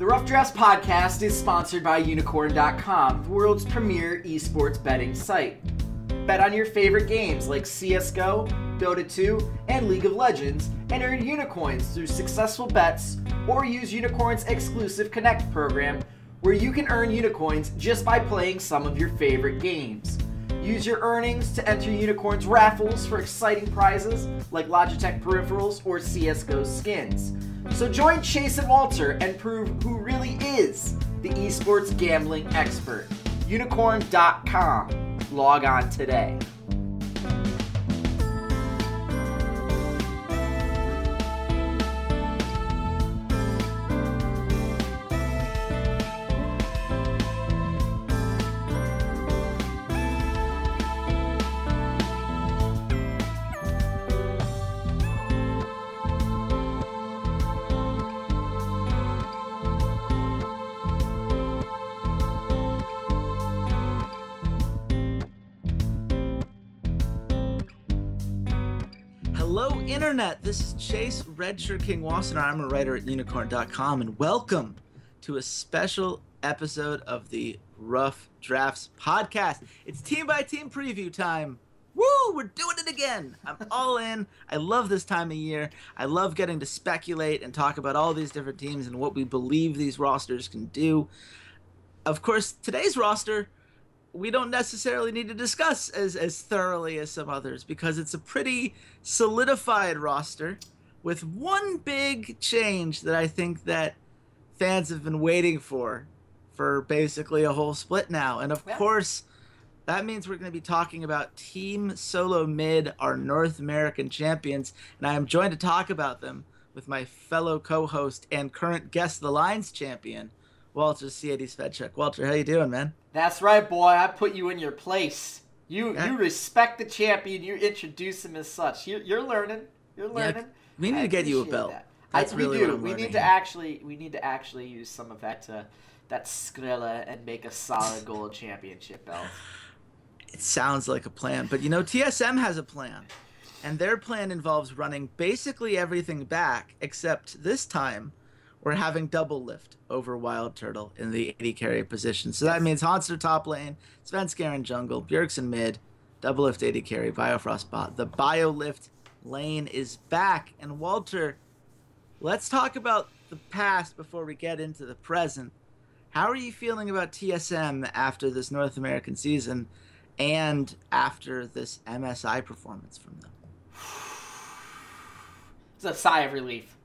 The Rough Drafts podcast is sponsored by Unicorn.com, the world's premier esports betting site. Bet on your favorite games like CSGO, Dota 2, and League of Legends, and earn Unicoins through successful bets, or use Unicorn's exclusive Connect program, where you can earn Unicoins just by playing some of your favorite games. Use your earnings to enter Unicorn's raffles for exciting prizes like Logitech peripherals or CSGO skins. So join Chase and Walter and prove who really is the esports gambling expert. Unicorn.com. Log on today. Hello, Internet. This is Chase, RedShirtKing Wassenar. I'm a writer at Unicorn.com, and welcome to a special episode of the Rough Drafts podcast. It's team-by-team preview time. Woo! We're doing it again. I'm all in. I love this time of year. I love getting to speculate and talk about all these different teams and what we believe these rosters can do. Of course, today's roster we don't necessarily need to discuss as thoroughly as some others because it's a pretty solidified roster with one big change that I think that fans have been waiting for basically a whole split now. And of course, that means we're going to be talking about Team SoloMid, our North American champions. And I am joined to talk about them with my fellow co-host and current Guess the Lines champion, Walter Ceades Fedczuk. Walter, how you doing, man? That's right, boy. I put you in your place. You respect the champion. You introduce him as such. You're learning. You're learning. Yeah, we need to get you a belt. That's really what I'm learning. We need to actually use some of that Skrilla and make a solid gold championship belt. It sounds like a plan, but TSM has a plan, and their plan involves running basically everything back, except this time we're having Doublelift over Wild Turtle in the AD carry position. So that means Hanster top lane, Svenskeren jungle, Bjergsen mid, Doublelift AD carry, Biofrost bot. The Biolift lane is back. And Walter, let's talk about the past before we get into the present. How are you feeling about TSM after this North American season and after this MSI performance from them? It's a sigh of relief.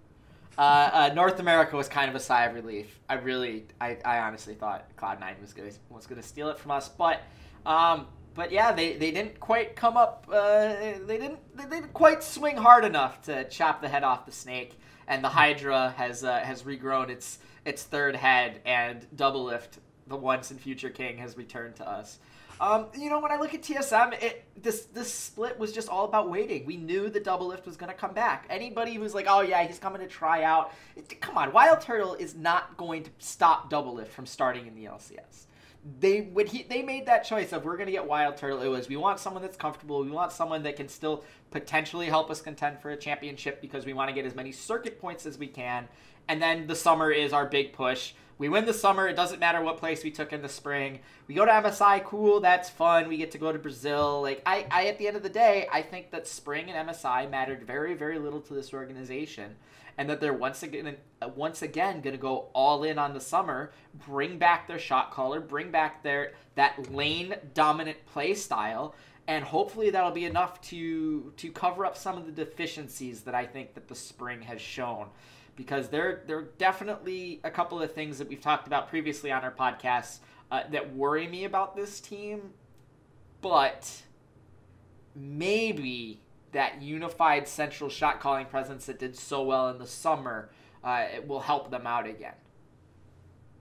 North America was kind of a sigh of relief. I honestly thought Cloud9 was gonna steal it from us, but yeah, they didn't quite come up. They didn't quite swing hard enough to chop the head off the snake, and the Hydra has regrown its third head, and Doublelift, the once and future king, has returned to us. When I look at TSM, this split was just all about waiting. We knew the Doublelift was going to come back. Anybody who's like, oh yeah, he's coming to try out. Come on, Wild Turtle is not going to stop Doublelift from starting in the LCS. They made that choice of we're going to get Wild Turtle. It was we want someone that's comfortable. We want someone that can still potentially help us contend for a championship because we want to get as many circuit points as we can. And then the summer is our big push. We win the summer. It doesn't matter what place we took in the spring. We go to MSI. Cool. That's fun. We get to go to Brazil. I at the end of the day, I think that spring and MSI mattered very, very little to this organization, and that they're once again going to go all in on the summer, bring back their shot caller, bring back that lane dominant play style, and hopefully that'll be enough to cover up some of the deficiencies that I think that the spring has shown. Because there are definitely a couple of things that we've talked about previously on our podcast that worry me about this team. But maybe that unified central shot calling presence that did so well in the summer, it will help them out again.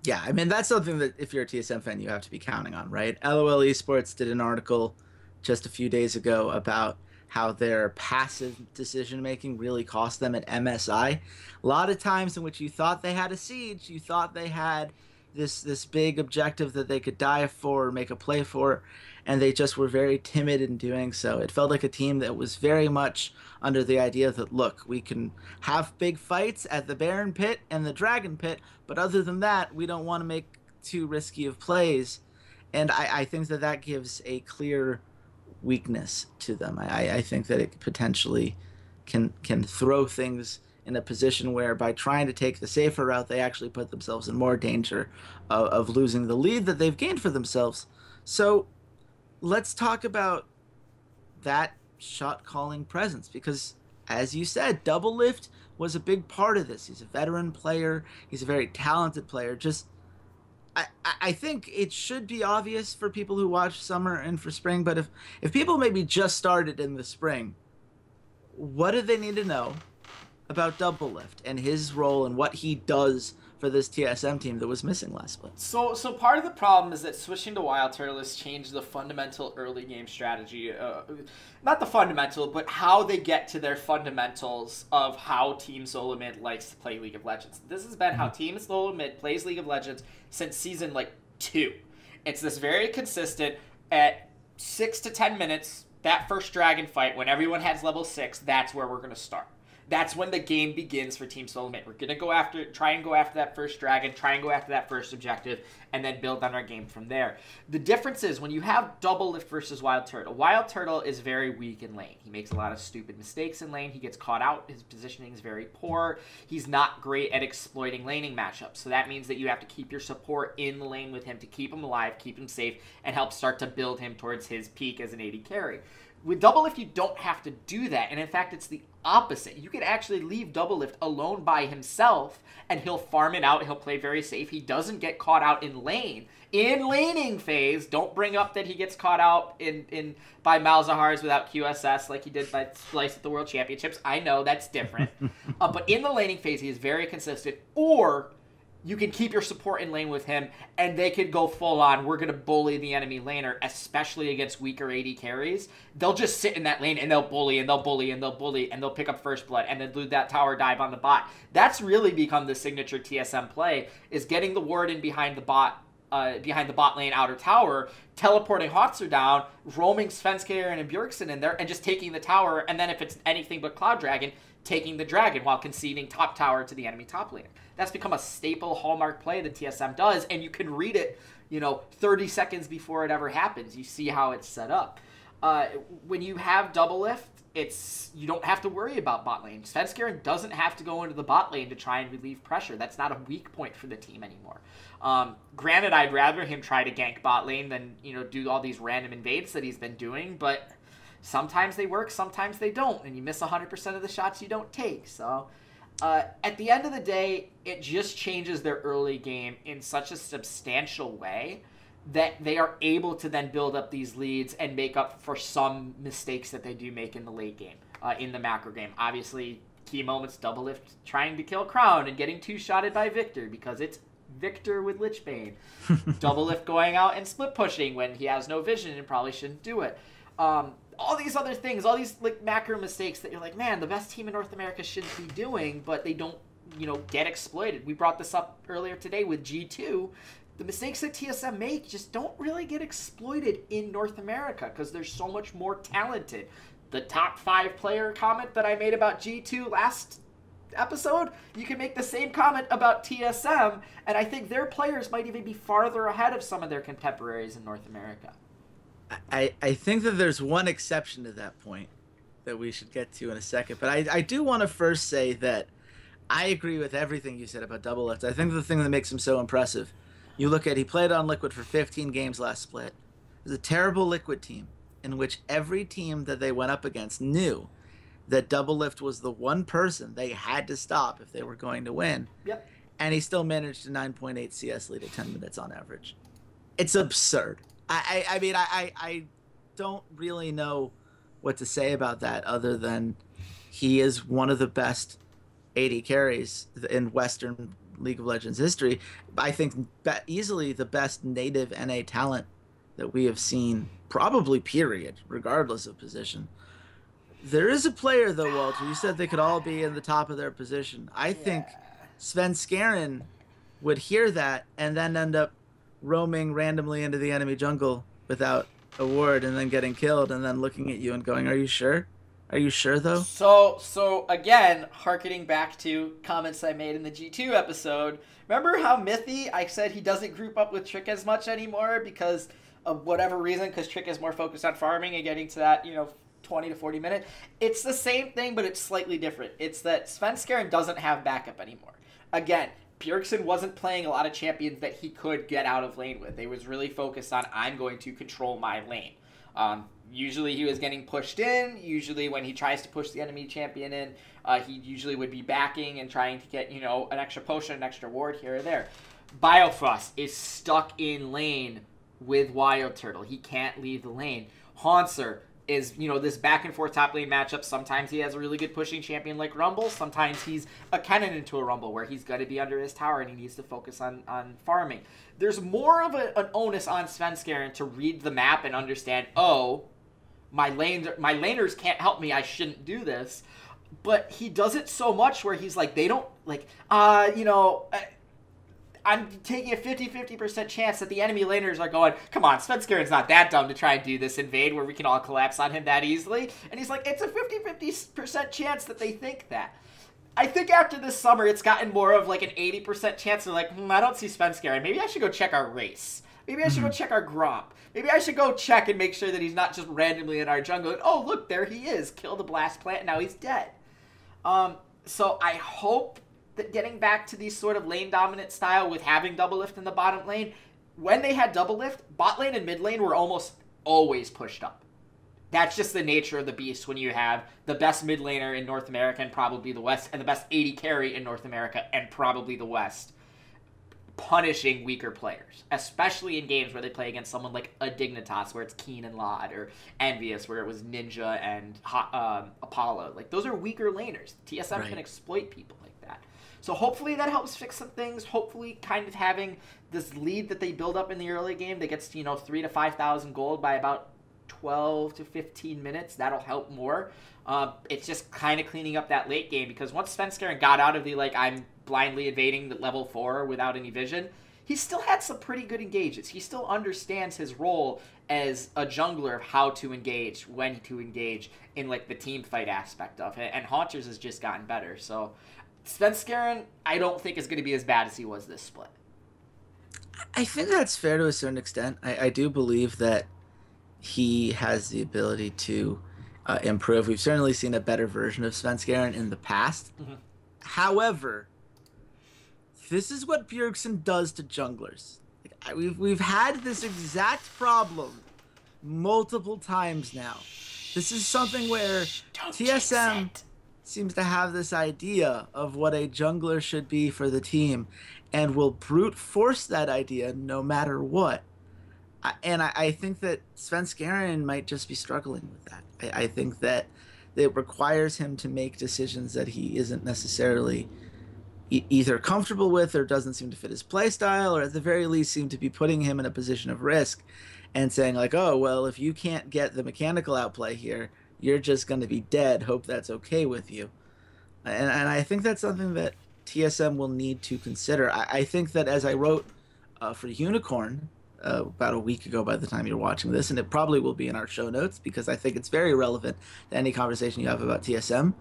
Yeah, I mean, that's something that if you're a TSM fan, you have to be counting on, right? LOL Esports did an article just a few days ago about how their passive decision-making really cost them at MSI. A lot of times in which you thought they had a siege, you thought they had this big objective that they could die for or make a play for, and they just were very timid in doing so. It felt like a team that was very much under the idea that, look, we can have big fights at the Baron Pit and the Dragon Pit, but other than that, we don't want to make too risky of plays. And I think that gives a clear weakness to them. I think that it potentially can throw things in a position where by trying to take the safer route, they actually put themselves in more danger of losing the lead that they've gained for themselves. So let's talk about that shot calling presence, because as you said, Doublelift was a big part of this. He's a veteran player. He's a very talented player. Just I think it should be obvious for people who watch summer and for spring, but if people maybe just started in the spring, what do they need to know about Doublelift and his role and what he does for this TSM team that was missing last split? So part of the problem is that switching to Wild Turtle has changed the fundamental early game strategy. Not the fundamental, but how they get to their fundamentals of how Team SoloMid likes to play League of Legends. This has been how Team SoloMid plays League of Legends since season 2. It's this very consistent at 6 to 10 minutes, that first dragon fight, when everyone has level 6, that's where we're going to start. That's when the game begins for Team SoloMid. We're going to try and go after that first dragon, try and go after that first objective, and then build on our game from there. The difference is when you have Doublelift versus Wild Turtle is very weak in lane. He makes a lot of stupid mistakes in lane. He gets caught out. His positioning is very poor. He's not great at exploiting laning matchups. So that means that you have to keep your support in the lane with him to keep him alive, keep him safe, and help start to build him towards his peak as an AD carry. With Doublelift, you don't have to do that, and in fact, it's the opposite. You can actually leave Doublelift alone by himself, and he'll farm it out. He'll play very safe. He doesn't get caught out in lane. In laning phase, don't bring up that he gets caught out by Malzahar's without QSS like he did by Slice at the World Championships. I know, that's different. But in the laning phase, he is very consistent, or you can keep your support in lane with him, and they could go full on, we're going to bully the enemy laner, especially against weaker AD carries. They'll just sit in that lane, and they'll bully, and they'll bully, and they'll bully, and they'll pick up first blood, and then do that tower dive on the bot. That's really become the signature TSM play, is getting the ward in behind the bot lane outer tower, teleporting Hotzer down, roaming Svenskeren and Bjergsen in there, and just taking the tower, and then if it's anything but Cloud Dragon, taking the dragon while conceding top tower to the enemy top laner. That's become a staple hallmark play that TSM does, and you can read it, 30 seconds before it ever happens. You see how it's set up. When you have Doublelift, you don't have to worry about bot lane. Svenskeren doesn't have to go into the bot lane to try and relieve pressure. That's not a weak point for the team anymore. Granted, I'd rather him try to gank bot lane than, do all these random invades that he's been doing, but sometimes they work, sometimes they don't, and you miss 100% of the shots you don't take. So at the end of the day, it just changes their early game in such a substantial way that they are able to then build up these leads and make up for some mistakes that they do make in the late game, in the macro game. Obviously, key moments, Doublelift trying to kill Crown and getting two-shotted by Victor because it's Victor with Lichbane. Doublelift going out and split pushing when he has no vision and probably shouldn't do it. All these other things, all these macro mistakes that you're like, man, the best team in North America shouldn't be doing, but they don't, get exploited. We brought this up earlier today with G2. The mistakes that TSM make just don't really get exploited in North America because they're so much more talented. The top 5 player comment that I made about G2 last episode, you can make the same comment about TSM, and I think their players might even be farther ahead of some of their contemporaries in North America. I think that there's one exception to that point that we should get to in a second, but I do want to first say that I agree with everything you said about Doublelift. I think the thing that makes him so impressive, you look at, he played on Liquid for 15 games last split. It was a terrible Liquid team in which every team that they went up against knew that Doublelift was the one person they had to stop if they were going to win. Yep. And he still managed a 9.8 CS lead at 10 minutes on average. It's absurd. I mean, I don't really know what to say about that other than he is one of the best AD carries in Western League of Legends history. I think easily the best native NA talent that we have seen, probably period, regardless of position. There is a player, though, Walter. You said they could all be in the top of their position. I think Svenskeren would hear that and then end up roaming randomly into the enemy jungle without a ward and then getting killed and then looking at you and going, "Are you sure? Are you sure though?" So again, harkening back to comments I made in the G2 episode, remember how Mithy, I said he doesn't group up with Trick as much anymore because of whatever reason, because Trick is more focused on farming and getting to that, 20 to 40 minute. It's the same thing, but it's slightly different. It's that Svenskeren doesn't have backup anymore. Again, Bjergsen wasn't playing a lot of champions that he could get out of lane with. They was really focused on, I'm going to control my lane. Usually he was getting pushed in. Usually when he tries to push the enemy champion in, he usually would be backing and trying to get, an extra potion, an extra ward here or there. Biofrost is stuck in lane with Wild Turtle. He can't leave the lane. Haunser is, this back and forth top lane matchup. Sometimes he has a really good pushing champion like Rumble. Sometimes he's a cannon into a Rumble where he's going to be under his tower and he needs to focus on farming. There's more of an onus on Svenskeren to read the map and understand, oh, my laners can't help me, I shouldn't do this. But he does it so much where he's like, they don't, I'm taking a 50-50% chance that the enemy laners are going, come on, Svenskeren's not that dumb to try and do this invade where we can all collapse on him that easily. And he's like, it's a 50-50% chance that they think that. I think after this summer, it's gotten more of like an 80% chance. They're like, I don't see Svenskeren. Maybe I should go check our race. Maybe I should go check our Gromp. Maybe I should go check and make sure that he's not just randomly in our jungle. And, oh, look, there he is. Kill the blast plant, and now he's dead. So I hope that getting back to these sort of lane dominant style with having Doublelift in the bottom lane, when they had Doublelift, bot lane and mid lane were almost always pushed up. That's just the nature of the beast when you have the best mid laner in North America and probably the West, and the best AD carry in North America and probably the West, punishing weaker players, especially in games where they play against someone like a Dignitas, where it's Keen and Lod, or Envious, where it was Ninja and Apollo. Like, those are weaker laners. TSM can exploit people like that. So hopefully that helps fix some things. Hopefully kind of having this lead that they build up in the early game that gets, 3,000 to 5,000 gold by about 12 to 15 minutes, that'll help more. It's just kind of cleaning up that late game, because once Svenskeren got out of the, I'm blindly evading the level 4 without any vision, he still had some pretty good engages. He still understands his role as a jungler of how to engage, when to engage in, the team fight aspect of it. And Haunters has just gotten better. So Svenskeren, I don't think is going to be as bad as he was this split. I think that's fair to a certain extent. I do believe that he has the ability to improve. We've certainly seen a better version of Svenskeren in the past. However, this is what Bjergsen does to junglers. We've had this exact problem multiple times now. This is something where TSM seems to have this idea of what a jungler should be for the team and will brute force that idea no matter what. And I think that Svenskeren might just be struggling with that. I think that it requires him to make decisions that he isn't necessarily either comfortable with or doesn't seem to fit his play style, or at the very least seem to be putting him in a position of risk and saying oh, well, if you can't get the mechanical outplay here, you're just going to be dead. Hope that's okay with you. And I think that's something that TSM will need to consider. I think that, as I wrote for Unicorn about a week ago by the time you're watching this, and it probably will be in our show notes because I think it's very relevant to any conversation you have about TSM,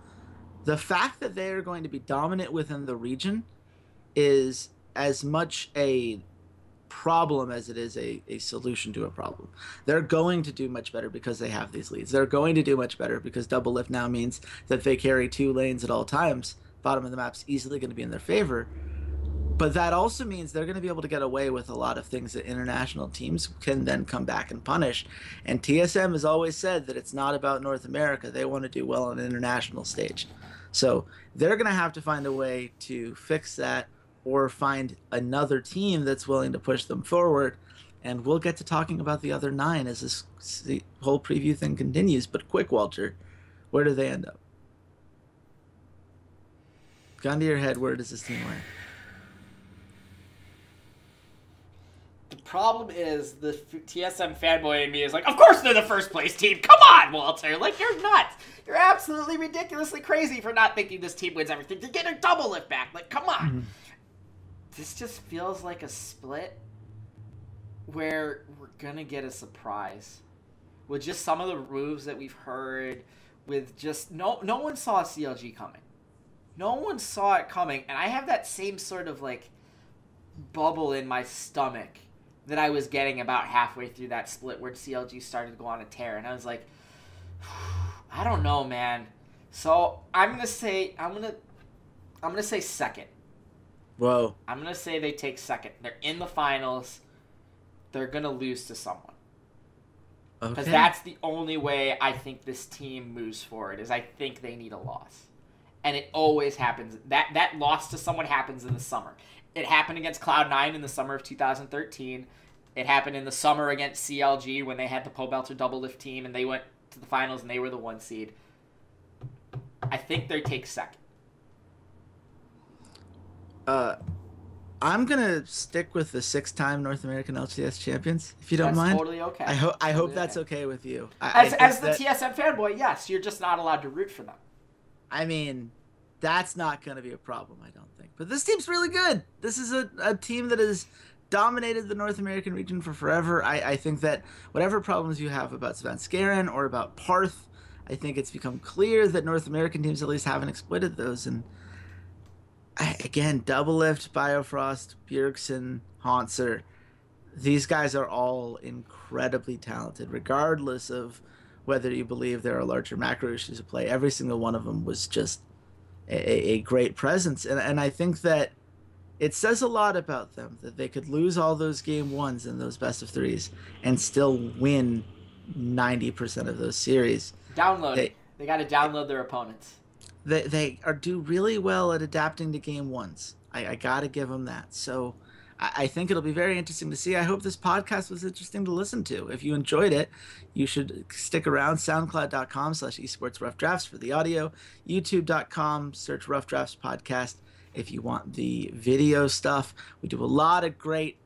the fact that they are going to be dominant within the region is as much a problem as it is a solution to a problem. They're going to do much better because they have these leads. They're going to do much better because Doublelift now means that they carry 2 lanes at all times. Bottom of the map's easily going to be in their favor. But that also means they're going to be able to get away with a lot of things that international teams can then come back and punish. And TSM has always said that it's not about North America. They want to do well on an international stage. So they're going to have to find a way to fix that, or find another team that's willing to push them forward. And we'll get to talking about the other 9 as the whole preview thing continues. But quick, Walter, where do they end up? Gun to your head, where does this team rank? The problem is the TSM fanboy in me is of course they're the first place team. Come on, Walter. You're nuts. You're absolutely ridiculously crazy for not thinking this team wins everything. To get a Doublelift back. Come on. this just feels like a split where we're going to get a surprise. With just some of the moves that we've heard, with just no one saw CLG coming. No one saw it coming, and I have that same sort of like bubble in my stomach that I was getting about halfway through that split where CLG started to go on a tear, and I was like, I don't know, man. So I'm gonna say second. Whoa. I'm gonna say they take second. They're in the finals. They're gonna lose to someone. Because that's the only way I think this team moves forward, is I think they need a loss. And it always happens. That loss to someone happens in the summer. It happened against Cloud9 in the summer of 2013. It happened in the summer against CLG when they had the Pobelter Doublelift team and they went to the finals and they were the 1 seed. I think they take second. I'm gonna stick with the 6-time North American LCS champions, if you don't mind. That's totally okay. I hope that's okay with you. As the TSM fanboy, yes, you're just not allowed to root for them. I mean, that's not gonna be a problem, I don't think. But this team's really good. This is a team that has dominated the North American region for forever. I think that whatever problems you have about Svenskeren or about Parth, I think it's become clear that North American teams at least haven't exploited those. And again, Doublelift, Biofrost, Bjergsen, Haunser, these guys are all incredibly talented, regardless of whether you believe there are larger macro issues at play. Every single one of them was just a great presence. And I think that it says a lot about them that they could lose all those game ones in those best of threes and still win 90% of those series. They got to download their opponents. They do really well at adapting to game ones. I got to give them that. So I think it'll be very interesting to see. I hope this podcast was interesting to listen to. If you enjoyed it, you should stick around. SoundCloud.com/esportsroughdrafts for the audio. YouTube.com, search Rough Drafts Podcast if you want the video stuff. We do a lot of great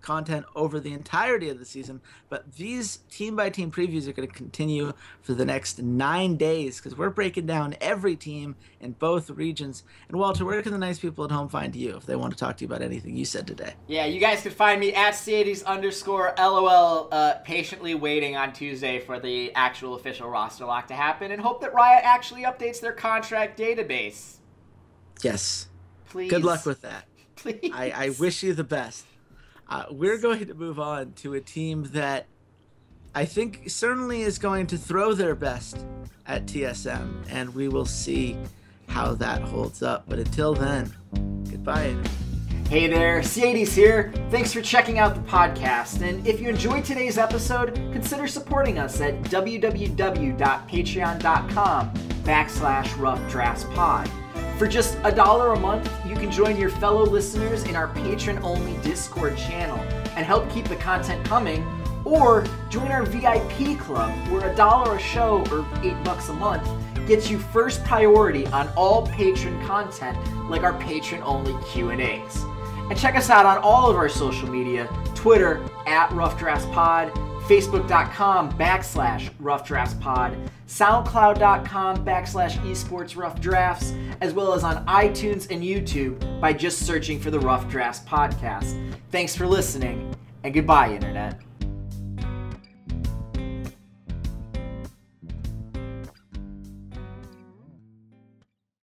content over the entirety of the season, but these team-by-team previews are going to continue for the next 9 days because we're breaking down every team in both regions. And Walter, where can the nice people at home find you if they want to talk to you about anything you said today? Yeah, you guys can find me at Ceades_LOL, patiently waiting on Tuesday for the actual official roster lock to happen and hope that Riot actually updates their contract database. Yes. Please. Good luck with that. Please. I wish you the best. We're going to move on to a team that I think certainly is going to throw their best at TSM, and we will see how that holds up. But until then, goodbye. Hey there, Ceades here. Thanks for checking out the podcast. And if you enjoyed today's episode, consider supporting us at www.patreon.com/roughdraftspod. For just $1 a month, you can join your fellow listeners in our patron-only Discord channel and help keep the content coming, or join our VIP club where $1 a show or $8 a month gets you first priority on all patron content like our patron-only Q&As. And check us out on all of our social media, Twitter @RoughDraftsPod, Facebook.com/RoughDraftsPod, SoundCloud.com/esportsroughdrafts, as well as on iTunes and YouTube by just searching for the Rough Drafts Podcast. Thanks for listening, and goodbye, Internet.